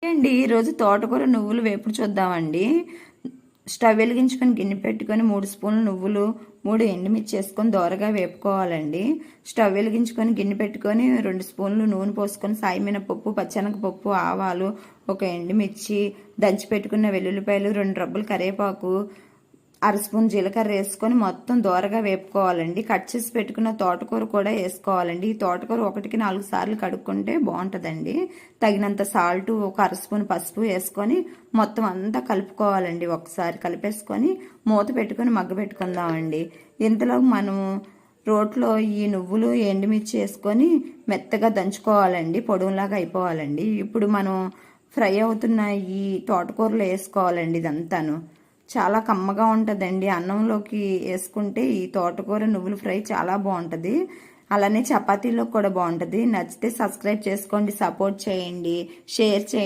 అండి ఈరోజు తోటకూర నువ్వులు వేపుడు చూద్దామండి. స్టవ్ వెలిగించుకొని గిన్నె పెట్టుకొని 3 స్పూన్లు నువ్వులు 3 ఎండుమిర్చి వేసుకొని దోరగా వేపుకోవాలండి. స్టవ్ వెలిగించుకొని గిన్నె పెట్టుకొని 2 స్పూన్లు నూనె పోసుకొని సాయమినపప్పు, పచ్చెనగపప్పు, ఆవాలు, ఒక ఎండుమిర్చి, దంచి పెట్టుకున్న వెల్లుల్లిపాయలు, 2 రబ్బలు కరివేపాకు, అర స్పూన్ జీలకర్ర వేసుకొని మొత్తం దోరగా వేపుకోవాలండి. కట్ చేసి పెట్టుకున్న తోటకూర కూడా వేసుకోవాలండి. ఈ తోటకూర 1కి 4 సార్లు కడుక్కుంటే బాగుంటుందండి. తగినంత సాల్ట్, ఒక అర స్పూన్ పసుపు వేసుకొని మొత్తం అంతా కలుపుకోవాలండి. ఒకసారి కలిపేసుకొని మూత పెట్టుకొని మగ్గబెట్టుకుందామండి. ఇంతలో మనము రోట్లో ఈ నువ్వులు ఎండుమిర్చి వేసుకొని మెత్తగా దంచుకోవాలండి. పొడుగులాగా అయిపోవాలండి. ఇప్పుడు మనం ఫ్రై అవుతున్న ఈ తోటకూరలో వేసుకోవాలండి. ఇదంతాను చాలా కమ్మగా ఉంటుందండి. అన్నంలోకి వేసుకుంటే ఈ తోటకూర నువ్వుల ఫ్రై చాలా బాగుంటుంది. అలానే చపాతీలో కూడా బాగుంటుంది. నచ్చితే సబ్స్క్రైబ్ చేసుకోండి, సపోర్ట్ చేయండి, షేర్ చేయండి.